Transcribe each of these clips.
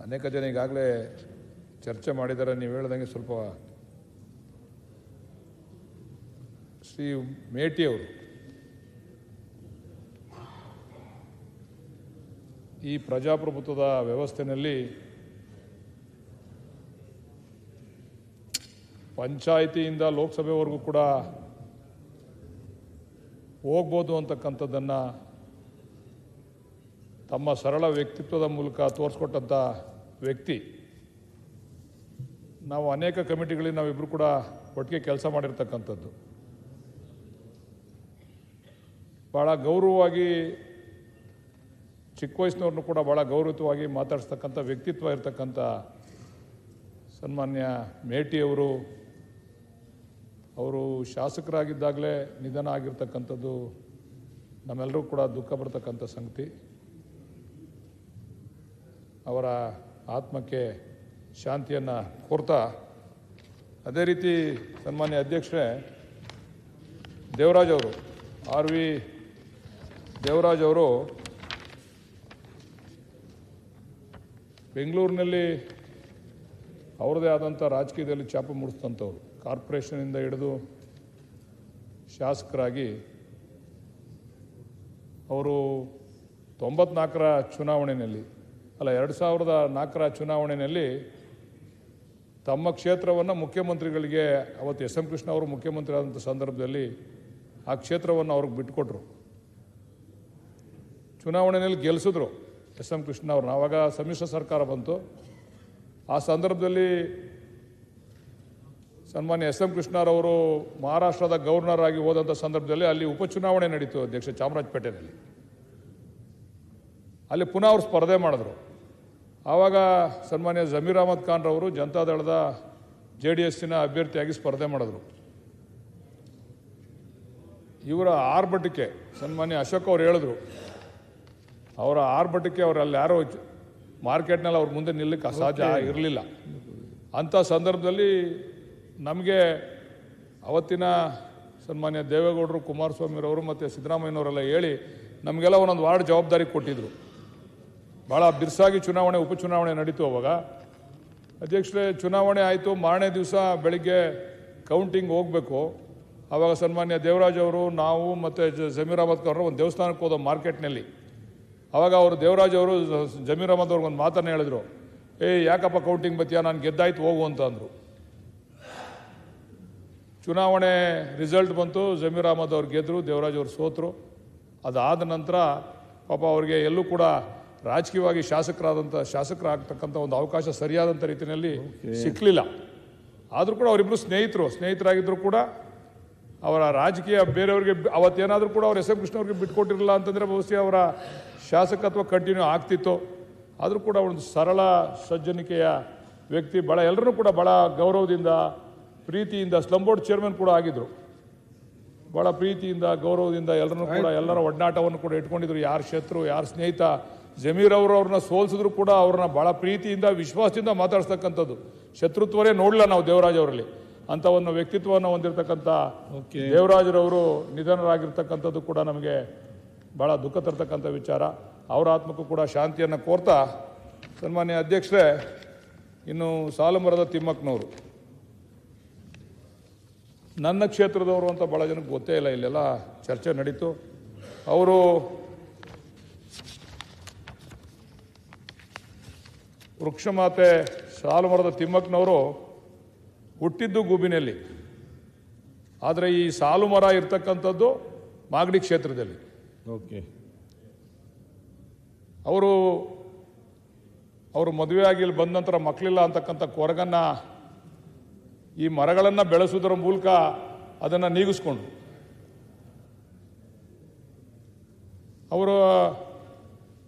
ಅನೇಕ ಜನ ಈಗಾಗಲೇ ಚರ್ಚೆ ಮಾಡಿದ್ದಾರೆ. ನೀವು ಹೇಳ್ದಂಗೆ ಸ್ವಲ್ಪ ಶ್ರೀ ಮೇಟಿಯವರು ಈ ಪ್ರಜಾಪ್ರಭುತ್ವದ ವ್ಯವಸ್ಥೆಯಲ್ಲಿ ಪಂಚಾಯಿತಿಯಿಂದ ಲೋಕಸಭೆವರೆಗೂ ಕೂಡ ಹೋಗ್ಬೋದು ಅಂತಕ್ಕಂಥದ್ದನ್ನು ತಮ್ಮ ಸರಳ ವ್ಯಕ್ತಿತ್ವದ ಮೂಲಕ ತೋರಿಸ್ಕೊಟ್ಟಂಥ ವ್ಯಕ್ತಿ. ನಾವು ಅನೇಕ ಕಮಿಟಿಗಳಿಗೆ ನಾವಿಬ್ಬರು ಕೂಡ ಒಟ್ಟಿಗೆ ಕೆಲಸ ಮಾಡಿರ್ತಕ್ಕಂಥದ್ದು. ಭಾಳ ಗೌರವವಾಗಿ ಚಿಕ್ಕ ವಯಸ್ಸಿನವ್ರನ್ನೂ ಕೂಡ ಭಾಳ ಗೌರವಯುತವಾಗಿ ಮಾತಾಡಿಸ್ತಕ್ಕಂಥ ವ್ಯಕ್ತಿತ್ವ ಇರತಕ್ಕಂಥ ಸನ್ಮಾನ್ಯ ಮೇಟಿಯವರು ಅವರು ಶಾಸಕರಾಗಿದ್ದಾಗಲೇ ನಿಧನ ಆಗಿರ್ತಕ್ಕಂಥದ್ದು ನಮ್ಮೆಲ್ಲರೂ ಕೂಡ ದುಃಖ ಪಡ್ತಕ್ಕಂಥ ಸಂಗತಿ. ಅವರ ಆತ್ಮಕ್ಕೆ ಶಾಂತಿಯನ್ನು ಕೋರ್ತಾ, ಅದೇ ರೀತಿ ಸನ್ಮಾನ್ಯ ಅಧ್ಯಕ್ಷರೇ ದೇವರಾಜ್ ಅವರು, ಆರ್ ವಿ ದೇವರಾಜ್ ಅವರು ಬೆಂಗಳೂರಿನಲ್ಲಿ ಅವ್ರದ್ದೇ ಆದಂಥ ರಾಜಕೀಯದಲ್ಲಿ ಛಾಪು ಮೂಡಿಸಿದಂಥವ್ರು. ಕಾರ್ಪೊರೇಷನಿಂದ ಹಿಡಿದು ಶಾಸಕರಾಗಿ ಅವರು 94ರ ಚುನಾವಣೆಯಲ್ಲಿ 2004ರ ಚುನಾವಣೆಯಲ್ಲಿ ತಮ್ಮ ಕ್ಷೇತ್ರವನ್ನು ಮುಖ್ಯಮಂತ್ರಿಗಳಿಗೆ, ಅವತ್ತು ಎಸ್ ಎಂ ಕೃಷ್ಣ ಅವರು ಮುಖ್ಯಮಂತ್ರಿ ಆದಂಥ ಸಂದರ್ಭದಲ್ಲಿ ಆ ಕ್ಷೇತ್ರವನ್ನು ಅವ್ರಿಗೆ ಬಿಟ್ಟುಕೊಟ್ರು. ಚುನಾವಣೆಯಲ್ಲಿ ಗೆಲ್ಲಿಸಿದ್ರು ಎಸ್ ಎಂ ಕೃಷ್ಣ ಅವ್ರನ್ನ. ಆವಾಗ ಸಮ್ಮಿಶ್ರ ಸರ್ಕಾರ ಬಂತು. ಆ ಸಂದರ್ಭದಲ್ಲಿ ಸನ್ಮಾನ್ಯ ಎಸ್ ಎಂ ಕೃಷ್ಣರವರು ಮಹಾರಾಷ್ಟ್ರದ ಗವರ್ನರ್ ಆಗಿ ಹೋದಂಥ ಸಂದರ್ಭದಲ್ಲಿ ಅಲ್ಲಿ ಉಪಚುನಾವಣೆ ನಡೀತು ಅಧ್ಯಕ್ಷ, ಚಾಮರಾಜಪೇಟೆಯಲ್ಲಿ. ಅಲ್ಲಿ ಪುನಃ ಅವರು ಸ್ಪರ್ಧೆ ಮಾಡಿದ್ರು. ಆವಾಗ ಸನ್ಮಾನ್ಯ ಜಮೀರ್ ಅಹಮದ್ ಖಾನ್ ರವರು ಜನತಾದಳದ JDSನ ಅಭ್ಯರ್ಥಿಯಾಗಿ ಸ್ಪರ್ಧೆ ಮಾಡಿದ್ರು. ಇವರ ಆರ್ಭಟಕ್ಕೆ ಸನ್ಮಾನ್ಯ ಅಶೋಕ್ ಅವರು ಹೇಳಿದ್ರು, ಅವರ ಆರ್ಭಟಕ್ಕೆ ಅವರು ಅಲ್ಲಿ ಯಾರೋ ಮಾರ್ಕೆಟ್ನಲ್ಲಿ ಅವ್ರ ಮುಂದೆ ನಿಲ್ಲಕ್ಕೆ ಅಸಾಧ್ಯ ಇರಲಿಲ್ಲ. ಅಂಥ ಸಂದರ್ಭದಲ್ಲಿ ನಮಗೆ ಅವತ್ತಿನ ಸನ್ಮಾನ್ಯ ದೇವೇಗೌಡರು, ಕುಮಾರಸ್ವಾಮಿರವರು ಮತ್ತು ಸಿದ್ದರಾಮಯ್ಯನವರೆಲ್ಲ ಹೇಳಿ ನಮಗೆಲ್ಲ ಒಂದೊಂದು ವಾರ್ಡ್ ಜವಾಬ್ದಾರಿ ಕೊಟ್ಟಿದ್ದರು. ಭಾಳ ಬಿರ್ಸಾಗಿ ಚುನಾವಣೆ, ಉಪಚುನಾವಣೆ ನಡೀತು. ಅವಾಗ ಅಧ್ಯಕ್ಷರೇ ಚುನಾವಣೆ ಆಯಿತು. ಮಾರನೇ ದಿವಸ ಬೆಳಿಗ್ಗೆ ಕೌಂಟಿಂಗ್ ಹೋಗಬೇಕು. ಆವಾಗ ಸನ್ಮಾನ್ಯ ದೇವರಾಜ್ ಅವರು, ನಾವು ಮತ್ತು ಜಮೀರ್ ಅಹಮದ್ ಖಾನ್ ಒಂದು ದೇವಸ್ಥಾನಕ್ಕೆ ಹೋದ ಮಾರ್ಕೆಟ್ನಲ್ಲಿ. ಆವಾಗ ಅವರು ದೇವರಾಜ್ ಅವರು ಜಮೀರ್ ಅಹಮದ್ ಅವ್ರಿಗೊಂದು ಮಾತನ್ನು ಹೇಳಿದ್ರು, ಯಾಕಪ್ಪ ಕೌಂಟಿಂಗ್ ಬತ್ತೀಯ, ನಾನು ಗೆದ್ದಾಯ್ತು ಹೋಗು ಅಂತ ಅಂದರು. ಚುನಾವಣೆ ರಿಸಲ್ಟ್ ಬಂತು, ಜಮೀರ್ ಅಹಮದ್ ಅವ್ರು ಗೆದ್ದರು, ದೇವರಾಜ್ ಅವರು ಸೋತರು. ಅದಾದ ನಂತರ ಪಾಪ ಅವ್ರಿಗೆ ಎಲ್ಲೂ ಕೂಡ ರಾಜಕೀಯವಾಗಿ ಶಾಸಕರಾಗ್ತಕ್ಕಂಥ ಒಂದು ಅವಕಾಶ ಸರಿಯಾದಂಥ ರೀತಿಯಲ್ಲಿ ಸಿಕ್ಕಲಿಲ್ಲ. ಆದರೂ ಕೂಡ ಅವರಿಬ್ಬರು ಸ್ನೇಹಿತರಾಗಿದ್ದರೂ ಕೂಡ ಅವರ ರಾಜಕೀಯ ಬೇರೆಯವ್ರಿಗೆ ಅವತ್ತೇನಾದರೂ ಕೂಡ ಅವ್ರು ಎಸ್ ಎಂ ಕೃಷ್ಣ ಅವ್ರಿಗೆ ಬಿಟ್ಕೊಟ್ಟಿರಲಿಲ್ಲ ಅಂತಂದರೆ ಬಹುಶಃ ಅವರ ಶಾಸಕತ್ವ ಕಂಟಿನ್ಯೂ ಆಗ್ತಿತ್ತು. ಆದರೂ ಕೂಡ ಒಂದು ಸರಳ ಸಜ್ಜನಿಕೆಯ ವ್ಯಕ್ತಿ, ಭಾಳ ಎಲ್ಲರೂ ಕೂಡ ಭಾಳ ಗೌರವದಿಂದ ಪ್ರೀತಿಯಿಂದ, ಸ್ಲಮ್ ಬೋರ್ಡ್ ಚೇರ್ಮನ್ ಕೂಡ ಆಗಿದ್ದರು. ಭಾಳ ಪ್ರೀತಿಯಿಂದ ಗೌರವದಿಂದ ಎಲ್ಲರನ್ನೂ ಕೂಡ ಎಲ್ಲರ ಒಡನಾಟವನ್ನು ಕೂಡ ಇಟ್ಕೊಂಡಿದ್ರು. ಯಾರು ಶತ್ರು ಯಾರು ಸ್ನೇಹಿತ, ಜಮೀರ್ ಅವರು ಅವ್ರನ್ನ ಸೋಲಿಸಿದ್ರು ಕೂಡ ಅವ್ರನ್ನ ಭಾಳ ಪ್ರೀತಿಯಿಂದ ವಿಶ್ವಾಸದಿಂದ ಮಾತಾಡ್ಸ್ತಕ್ಕಂಥದ್ದು. ಶತ್ರುತ್ವನೇ ನೋಡಲ್ಲ ನಾವು ದೇವರಾಜ್ ಅವರಲ್ಲಿ. ಅಂಥ ಒಂದು ವ್ಯಕ್ತಿತ್ವವನ್ನು ಹೊಂದಿರತಕ್ಕಂಥ ದೇವರಾಜರವರು ನಿಧನರಾಗಿರ್ತಕ್ಕಂಥದ್ದು ಕೂಡ ನಮಗೆ ಭಾಳ ದುಃಖ ತರ್ತಕ್ಕಂಥ ವಿಚಾರ. ಅವರ ಆತ್ಮಕ್ಕೂ ಕೂಡ ಶಾಂತಿಯನ್ನು ಕೋರ್ತಾ, ಸನ್ಮಾನ್ಯ ಅಧ್ಯಕ್ಷರೇ, ಇನ್ನು ಸಾಲುಮರದ ತಿಮ್ಮಕ್ಕನವರು ನನ್ನ ಕ್ಷೇತ್ರದವರು ಅಂತ ಭಾಳ ಜನಕ್ಕೆ ಗೊತ್ತೇ ಇಲ್ಲ. ಇಲ್ಲೆಲ್ಲ ಚರ್ಚೆ ನಡೀತು. ಅವರು ವೃಕ್ಷಮಾತೆ ಸಾಲುಮರದ ತಿಮ್ಮಕ್ಕನವರು ಹುಟ್ಟಿದ್ದು ಗೂಬಿನಲ್ಲಿ, ಆದರೆ ಈ ಸಾಲು ಮರ ಇರ್ತಕ್ಕಂಥದ್ದು ಮಾಗಡಿ ಕ್ಷೇತ್ರದಲ್ಲಿ. ಅವರು ಮದುವೆ ಆಗಿ ಇಲ್ಲಿ ಬಂದ ನಂತರ ಮಕ್ಕಳಿಲ್ಲ ಅಂತಕ್ಕಂಥ ಕೊರಗನ್ನು ಈ ಮರಗಳನ್ನು ಬೆಳೆಸುವುದರ ಮೂಲಕ ಅದನ್ನು ನೀಗಿಸ್ಕೊಂಡು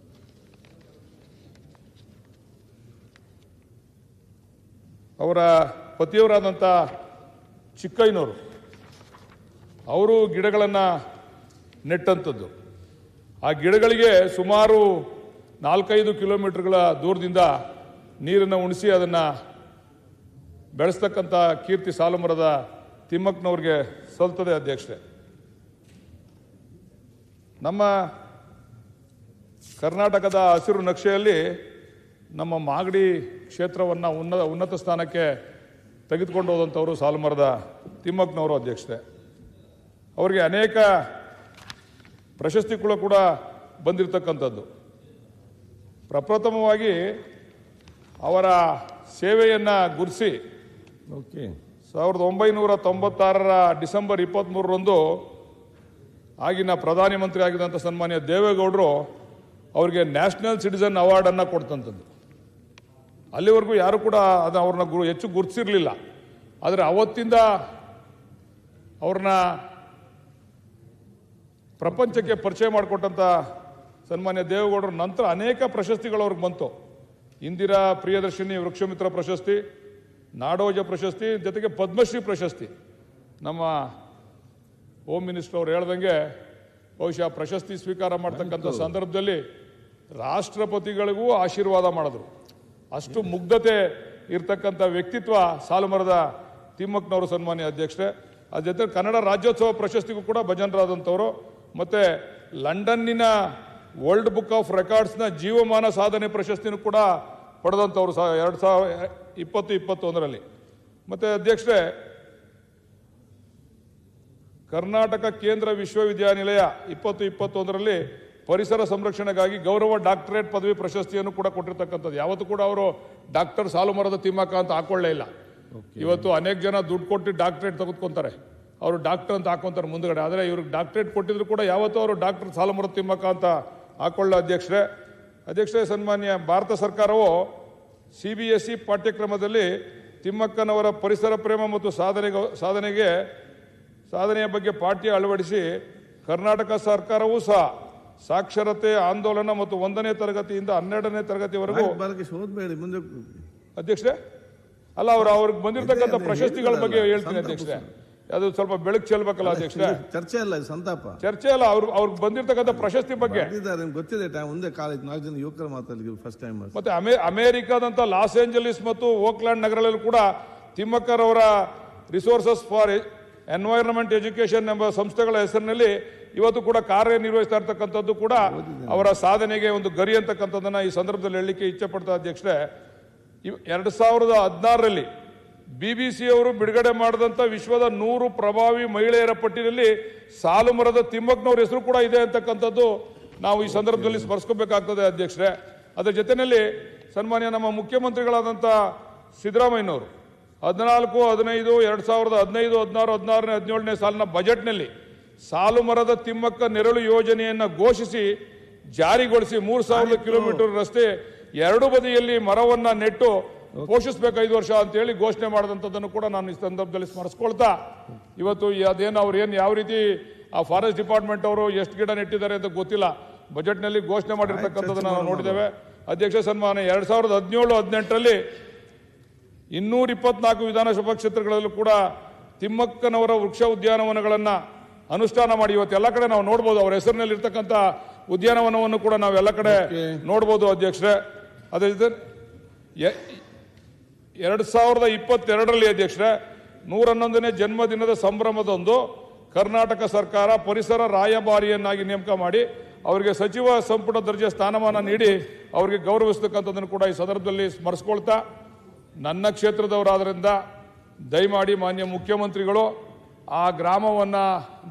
ಅವರ ಪತಿಯವರಾದಂಥ ಚಿಕ್ಕಯ್ಯನವರು ಅವರು ಗಿಡಗಳನ್ನು ನೆಟ್ಟಂಥದ್ದು. ಆ ಗಿಡಗಳಿಗೆ ಸುಮಾರು 4-5 ಕಿಲೋಮೀಟರ್ಗಳ ದೂರದಿಂದ ನೀರನ್ನು ಉಣಿಸಿ ಅದನ್ನು ಬೆಳೆಸ್ತಕ್ಕಂಥ ಕೀರ್ತಿ ಸಾಲುಮರದ ತಿಮ್ಮಕ್ಕನವ್ರಿಗೆ ಸಲ್ತದೆ ಅಧ್ಯಕ್ಷರೇ. ನಮ್ಮ ಕರ್ನಾಟಕದ ಹಸಿರು ನಕ್ಷೆಯಲ್ಲಿ ನಮ್ಮ ಮಾಗಡಿ ಕ್ಷೇತ್ರವನ್ನು ಉನ್ನತ ಸ್ಥಾನಕ್ಕೆ ತೆಗೆದುಕೊಂಡು ಹೋದಂಥವರು ಸಾಲುಮರದ ತಿಮ್ಮಕ್ಕನವರು ಅಧ್ಯಕ್ಷತೆ. ಅವರಿಗೆ ಅನೇಕ ಪ್ರಶಸ್ತಿಗಳು ಕೂಡ ಬಂದಿರತಕ್ಕಂಥದ್ದು. ಪ್ರಪ್ರಥಮವಾಗಿ ಅವರ ಸೇವೆಯನ್ನು ಗುರುತಿಸಿ 1996 ಡಿಸೆಂಬರ್ 23ರಂದು ಆಗಿನ ಪ್ರಧಾನಮಂತ್ರಿ ಆಗಿದ್ದಂಥ ಸನ್ಮಾನ್ಯ ದೇವೇಗೌಡರು ಅವರಿಗೆ ನ್ಯಾಷನಲ್ ಸಿಟಿಸನ್ ಅವಾರ್ಡನ್ನು ಕೊಡ್ತಂಥದ್ದು. ಅಲ್ಲಿವರೆಗೂ ಯಾರು ಕೂಡ ಅದು ಅವ್ರನ್ನ ಹೆಚ್ಚು ಗುರುತಿಸಿರಲಿಲ್ಲ. ಆದರೆ ಅವತ್ತಿಂದ ಅವ್ರನ್ನ ಪ್ರಪಂಚಕ್ಕೆ ಪರಿಚಯ ಮಾಡಿಕೊಟ್ಟಂಥ ಸನ್ಮಾನ್ಯ ದೇವೇಗೌಡರ ನಂತರ ಅನೇಕ ಪ್ರಶಸ್ತಿಗಳು ಅವ್ರಿಗೆ ಬಂತು. ಇಂದಿರಾ ಪ್ರಿಯದರ್ಶಿನಿ ವೃಕ್ಷಮಿತ್ರ ಪ್ರಶಸ್ತಿ, ನಾಡೋಜ ಪ್ರಶಸ್ತಿ, ಜೊತೆಗೆ ಪದ್ಮಶ್ರೀ ಪ್ರಶಸ್ತಿ. ನಮ್ಮ ಹೋಮ್ ಮಿನಿಸ್ಟರ್ ಅವ್ರು ಹೇಳ್ದಂಗೆ ಬಹುಶಃ ಪ್ರಶಸ್ತಿ ಸ್ವೀಕಾರ ಮಾಡ್ತಕ್ಕಂಥ ಸಂದರ್ಭದಲ್ಲಿ ರಾಷ್ಟ್ರಪತಿಗಳಿಗೂ ಆಶೀರ್ವಾದ ಮಾಡಿದ್ರು. ಅಷ್ಟು ಮುಗ್ಧತೆ ಇರ್ತಕ್ಕಂಥ ವ್ಯಕ್ತಿತ್ವ ಸಾಲುಮರದ ತಿಮ್ಮಕ್ಕನವರು ಸನ್ಮಾನ್ಯ ಅಧ್ಯಕ್ಷರೇ. ಅದ್ರ ಜೊತೆ ಕನ್ನಡ ರಾಜ್ಯೋತ್ಸವ ಪ್ರಶಸ್ತಿಗೂ ಕೂಡ ಭಜನರಾದಂಥವರು. ಮತ್ತು ಲಂಡನ್ನಿನ ವರ್ಲ್ಡ್ ಬುಕ್ ಆಫ್ ರೆಕಾರ್ಡ್ಸ್ನ ಜೀವಮಾನ ಸಾಧನೆ ಪ್ರಶಸ್ತಿನೂ ಕೂಡ ಪಡೆದಂಥವ್ರು 2020-21ರಲ್ಲಿ. ಮತ್ತು ಅಧ್ಯಕ್ಷರೇ, ಕರ್ನಾಟಕ ಕೇಂದ್ರ ವಿಶ್ವವಿದ್ಯಾನಿಲಯ 2021ರಲ್ಲಿ ಪರಿಸರ ಸಂರಕ್ಷಣೆಗಾಗಿ ಗೌರವ ಡಾಕ್ಟರೇಟ್ ಪದವಿ ಪ್ರಶಸ್ತಿಯನ್ನು ಕೂಡ ಕೊಟ್ಟಿರ್ತಕ್ಕಂಥದ್ದು. ಯಾವತ್ತೂ ಕೂಡ ಅವರು ಡಾಕ್ಟರ್ ಸಾಲುಮರದ ತಿಮ್ಮಕ್ಕ ಅಂತ ಹಾಕೊಳ್ಳೇ ಇಲ್ಲ. ಇವತ್ತು ಅನೇಕ ಜನ ದುಡ್ಡು ಕೊಟ್ಟು ಡಾಕ್ಟರೇಟ್ ತೆಗೆದುಕೊಂತಾರೆ, ಅವರು ಡಾಕ್ಟರ್ ಅಂತ ಹಾಕೊಂತಾರೆ ಮುಂದುಗಡೆ. ಆದರೆ ಇವ್ರಿಗೆ ಡಾಕ್ಟರೇಟ್ ಕೊಟ್ಟಿದ್ರು ಕೂಡ ಯಾವತ್ತೂ ಅವರು ಡಾಕ್ಟರ್ ಸಾಲುಮರದ ತಿಮ್ಮಕ್ಕ ಅಂತ ಹಾಕೊಳ್ಳ ಅಧ್ಯಕ್ಷರೇ. ಸನ್ಮಾನ್ಯ ಭಾರತ ಸರ್ಕಾರವು CBSE ಪಾಠ್ಯಕ್ರಮದಲ್ಲಿ ತಿಮ್ಮಕ್ಕನವರ ಪರಿಸರ ಪ್ರೇಮ ಮತ್ತು ಸಾಧನೆಯ ಬಗ್ಗೆ ಪಾಠ್ಯ ಅಳವಡಿಸಿ ಕರ್ನಾಟಕ ಸರ್ಕಾರವೂ ಸಹ ಸಾಕ್ಷರತೆ ಆಂದೋಲನ ಮತ್ತು 1ನೇ ತರಗತಿಯಿಂದ 12ನೇ ತರಗತಿವರೆಗೂ ಅಧ್ಯಕ್ಷರೇ ಅಲ್ಲ ಅವ್ರಿಗೆ ಬಂದಿರತಕ್ಕಂಥ ಪ್ರಶಸ್ತಿಗಳ ಬಗ್ಗೆ ಹೇಳ್ತೀನಿ ಅಧ್ಯಕ್ಷರೇ. ಅದು ಸ್ವಲ್ಪ ಬೆಳಕು ಚೆಲ್ಬೇಕಲ್ಲ ಅಧ್ಯಕ್ಷರೇ. ಚರ್ಚೆ ಅಲ್ಲ, ಸಂತಾಪ ಚರ್ಚೆ ಅಲ್ಲ. ಅವ್ರಿಗೆ ಬಂದಿರತಕ್ಕಂಥ ಪ್ರಶಸ್ತಿ ಬಗ್ಗೆ ಗೊತ್ತಿದೆ. ಒಂದೇ ಕಾಲೇಜ್ 4 ಜನ ಯುವಕರು ಮಾತಾಡಿ ಫಸ್ಟ್ ಟೈಮ್. ಮತ್ತೆ ಅಮೆರಿಕಾದಂಥ ಲಾಸ್ ಏಂಜಲೀಸ್ ಮತ್ತು ಓಕ್ಲ್ಯಾಂಡ್ ನಗರಗಳಲ್ಲಿ ಕೂಡ ತಿಮ್ಮಕ್ಕರವರ ರಿಸೋರ್ಸಸ್ ಫಾರ್ ಎನ್ವೈರನ್ಮೆಂಟ್ ಎಜುಕೇಶನ್ ಎಂಬ ಸಂಸ್ಥೆಗಳ ಹೆಸರಿನಲ್ಲಿ ಇವತ್ತು ಕೂಡ ಕಾರ್ಯನಿರ್ವಹಿಸ್ತಾ ಇರ್ತಕ್ಕಂಥದ್ದು ಕೂಡ ಅವರ ಸಾಧನೆಗೆ ಒಂದು ಗರಿ ಅಂತಕ್ಕಂಥದ್ದನ್ನ ಈ ಸಂದರ್ಭದಲ್ಲಿ ಹೇಳಲಿಕ್ಕೆ ಇಚ್ಛೆ ಪಡ್ತಾ ಅಧ್ಯಕ್ಷರೇ. 2016ರಲ್ಲಿ BBC ಅವರು ಬಿಡುಗಡೆ ಮಾಡಿದಂಥ ವಿಶ್ವದ 100 ಪ್ರಭಾವಿ ಮಹಿಳೆಯರ ಪಟ್ಟಿಯಲ್ಲಿ ಸಾಲುಮರದ ತಿಮ್ಮಕ್ಕನವ್ರ ಹೆಸರು ಕೂಡ ಇದೆ ಅಂತಕ್ಕಂಥದ್ದು ನಾವು ಈ ಸಂದರ್ಭದಲ್ಲಿ ಸ್ಮರಿಸ್ಕೋಬೇಕಾಗ್ತದೆ ಅಧ್ಯಕ್ಷರೇ. ಅದರ ಜೊತೆಯಲ್ಲಿ ಸನ್ಮಾನ್ಯ ನಮ್ಮ ಮುಖ್ಯಮಂತ್ರಿಗಳಾದಂಥ ಸಿದ್ದರಾಮಯ್ಯನವರು 14-15 2015-16-17ನೇ ಸಾಲಿನ ಬಜೆಟ್ನಲ್ಲಿ ಸಾಲುಮರದ ತಿಮ್ಮಕ್ಕ ನೆರಳು ಯೋಜನೆಯನ್ನು ಘೋಷಿಸಿ ಜಾರಿಗೊಳಿಸಿ 3000 ಕಿಲೋಮೀಟರ್ ರಸ್ತೆ ಎರಡು ಬದಿಯಲ್ಲಿ ಮರವನ್ನ ನೆಟ್ಟು ಪೋಷಿಸಬೇಕು 5 ವರ್ಷ ಅಂತೇಳಿ ಘೋಷಣೆ ಮಾಡಿದಂಥದ್ದನ್ನು ಕೂಡ ನಾನು ಈ ಸಂದರ್ಭದಲ್ಲಿ ಸ್ಮರಿಸ್ಕೊಳ್ತಾ, ಇವತ್ತು ಅದೇನು ಅವ್ರು ಯಾವ ರೀತಿ ಆ ಫಾರೆಸ್ಟ್ ಡಿಪಾರ್ಟ್ಮೆಂಟ್ ಅವರು ಎಷ್ಟು ಗಿಡ ನೆಟ್ಟಿದ್ದಾರೆ ಅಂತ ಗೊತ್ತಿಲ್ಲ, ಬಜೆಟ್ನಲ್ಲಿ ಘೋಷಣೆ ಮಾಡಿರ್ತಕ್ಕಂಥದ್ದನ್ನು ನಾವು ನೋಡಿದ್ದೇವೆ ಅಧ್ಯಕ್ಷ. ಸನ್ಮಾನ 2017-18ರಲ್ಲಿ 224 ವಿಧಾನಸಭಾ ಕ್ಷೇತ್ರಗಳಲ್ಲೂ ಕೂಡ ತಿಮ್ಮಕ್ಕನವರ ವೃಕ್ಷ ಉದ್ಯಾನವನಗಳನ್ನು ಅನುಷ್ಠಾನ ಮಾಡಿ ಇವತ್ತು ಎಲ್ಲ ಕಡೆ ನಾವು ನೋಡ್ಬೋದು. ಅವರ ಹೆಸರಿನಲ್ಲಿ ಇರ್ತಕ್ಕಂಥ ಉದ್ಯಾನವನವನ್ನು ಕೂಡ ನಾವೆಲ್ಲ ಕಡೆ ನೋಡ್ಬೋದು ಅಧ್ಯಕ್ಷರೇ. ಅದೇ 2022ರಲ್ಲಿ ಅಧ್ಯಕ್ಷರೇ 111ನೇ ಜನ್ಮದಿನದ ಸಂಭ್ರಮದಂದು ಕರ್ನಾಟಕ ಸರ್ಕಾರ ಪರಿಸರ ರಾಯಭಾರಿಯನ್ನಾಗಿ ನೇಮಕ ಮಾಡಿ ಅವರಿಗೆ ಸಚಿವ ಸಂಪುಟ ದರ್ಜೆ ಸ್ಥಾನಮಾನ ನೀಡಿ ಅವರಿಗೆ ಗೌರವಿಸತಕ್ಕಂಥದ್ದನ್ನು ಕೂಡ ಈ ಸಂದರ್ಭದಲ್ಲಿ ಸ್ಮರಿಸ್ಕೊಳ್ತಾ, ನನ್ನ ಕ್ಷೇತ್ರದವರಾದ್ರಿಂದ ದಯಮಾಡಿ ಮಾನ್ಯ ಮುಖ್ಯಮಂತ್ರಿಗಳು ಆ ಗ್ರಾಮವನ್ನು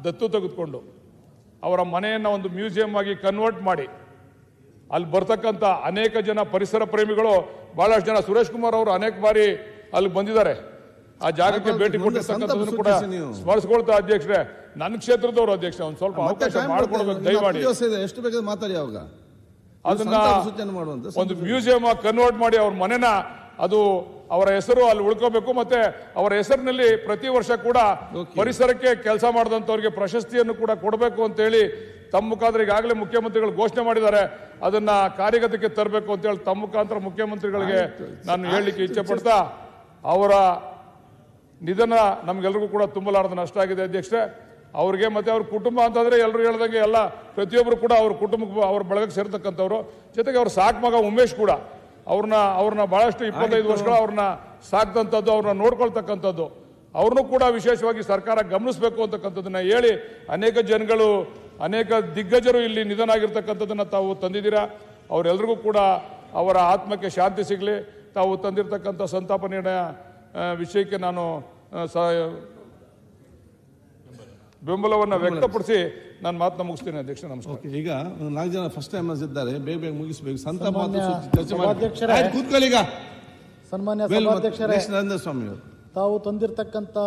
ದತ್ತು ತೆಗೆದುಕೊಂಡು ಅವರ ಮನೆಯನ್ನು ಒಂದು ಮ್ಯೂಸಿಯಂ ಆಗಿ ಕನ್ವರ್ಟ್ ಮಾಡಿ ಅಲ್ಲಿ ಬರ್ತಕ್ಕಂಥ ಅನೇಕ ಜನ ಪರಿಸರ ಪ್ರೇಮಿಗಳು ಬಹಳಷ್ಟು ಜನ, ಸುರೇಶ್ ಕುಮಾರ್ ಅವರು ಅನೇಕ ಬಾರಿ ಅಲ್ಲಿ ಬಂದಿದ್ದಾರೆ, ಆ ಜಾಗಕ್ಕೆ ಭೇಟಿ ಕೊಟ್ಟಿರ್ತಕ್ಕಂಥದ್ದನ್ನು ಕೂಡ ಸ್ಮರಿಸ್ಕೊಳ್ತಾ ಅಧ್ಯಕ್ಷರೇ. ನನ್ನ ಕ್ಷೇತ್ರದವರು ಅಧ್ಯಕ್ಷ ಒಂದು ಸ್ವಲ್ಪ ಅವಕಾಶ ಮಾಡಿಕೊಡ್ಬೇಕು ದಯಮಾಡಿ. ಎಷ್ಟು ಬೇಕಾದ್ರೆ ಮಾತಾಡಿ, ಅವಾಗ ಅದನ್ನ ಒಂದು ಮ್ಯೂಸಿಯಂ ಆಗಿ ಕನ್ವರ್ಟ್ ಮಾಡಿ ಅವ್ರ ಮನೆನ ಅದು ಅವರ ಹೆಸರು ಅಲ್ಲಿ ಉಳ್ಕೋಬೇಕು. ಮತ್ತೆ ಅವರ ಹೆಸರಿನಲ್ಲಿ ಪ್ರತಿ ವರ್ಷ ಕೂಡ ಪರಿಸರಕ್ಕೆ ಕೆಲಸ ಮಾಡಿದಂಥವ್ರಿಗೆ ಪ್ರಶಸ್ತಿಯನ್ನು ಕೂಡ ಕೊಡಬೇಕು ಅಂತೇಳಿ ತಮ್ಮ ಮುಖಾಂತರ ಈಗಾಗಲೇ ಮುಖ್ಯಮಂತ್ರಿಗಳು ಘೋಷಣೆ ಮಾಡಿದ್ದಾರೆ. ಅದನ್ನ ಕಾರ್ಯಗತಕ್ಕೆ ತರಬೇಕು ಅಂತೇಳಿ ತಮ್ಮ ಮುಖಾಂತರ ಮುಖ್ಯಮಂತ್ರಿಗಳಿಗೆ ನಾನು ಹೇಳಲಿಕ್ಕೆ ಇಚ್ಛೆ ಪಡ್ತಾ, ಅವರ ನಿಧನ ನಮ್ಗೆಲ್ರಿಗೂ ಕೂಡ ತುಂಬಲಾರದ ನಷ್ಟ ಆಗಿದೆ ಅಧ್ಯಕ್ಷರೇ. ಅವ್ರಿಗೆ ಮತ್ತೆ ಅವ್ರ ಕುಟುಂಬ ಅಂತಂದ್ರೆ ಎಲ್ಲರೂ ಹೇಳ್ದಂಗೆ ಎಲ್ಲ ಪ್ರತಿಯೊಬ್ಬರು ಕೂಡ ಅವ್ರ ಕುಟುಂಬಕ್ಕೆ ಅವ್ರ ಬಳಗಕ್ಕೆ ಸೇರ್ತಕ್ಕಂಥವ್ರು. ಜೊತೆಗೆ ಅವ್ರ ಸಾಕ್ ಮಗ ಉಮೇಶ್ ಕೂಡ ಅವ್ರನ್ನ ಬಹಳಷ್ಟು 25 ವರ್ಷಗಳು ಅವ್ರನ್ನ ಸಾಕ್ತಂಥದ್ದು, ಅವ್ರನ್ನ ನೋಡ್ಕೊಳ್ತಕ್ಕಂಥದ್ದು, ಅವ್ರನ್ನೂ ಕೂಡ ವಿಶೇಷವಾಗಿ ಸರ್ಕಾರ ಗಮನಿಸಬೇಕು ಅಂತಕ್ಕಂಥದ್ದನ್ನ ಹೇಳಿ, ಅನೇಕ ಜನಗಳು ಅನೇಕ ದಿಗ್ಗಜರು ಇಲ್ಲಿ ನಿಧನ ಆಗಿರ್ತಕ್ಕಂಥದ್ದನ್ನ ತಾವು ತಂದಿದ್ದೀರಾ. ಅವರೆಲ್ಲರಿಗೂ ಕೂಡ ಅವರ ಆತ್ಮಕ್ಕೆ ಶಾಂತಿ ಸಿಗಲಿ. ತಾವು ತಂದಿರತಕ್ಕಂಥ ಸಂತಾಪ ನಿರ್ಣಯ ವಿಷಯಕ್ಕೆ ನಾನು ಬೆಂಬಲವನ್ನು ವ್ಯಕ್ತಪಡಿಸಿ ನಾನು ಮಾತನ್ನ ಮುಗಿಸ್ತೀನಿ ಅಧ್ಯಕ್ಷ. ನಮಸ್ಕಾರ. ಓಕೆ, ಈಗ 4 ಜನ ಫಸ್ಟ್ ಟೈಮ್ ಇದ್ದಾರೆ, ಬೇಗ ಬೇಗ ಮುಗಿಸ್ಬೇಕು. ಸಂತಾಪ ಸನ್ಮಾನ್ಯ ಚರ್ಚೆ ಸಭಾಧ್ಯಕ್ಷರೇ, ಮಾಡಿ ಕೂತ್ಕೊಳ್ಳಿ. ಈಗ ಸನ್ಮಾನ್ಯ ಸಭಾಧ್ಯಕ್ಷರೇ, ನರೇಂದ್ರ ಸ್ವಾಮಿ ಅವರು ತಾವು ತಂದಿರತಕ್ಕಂಥ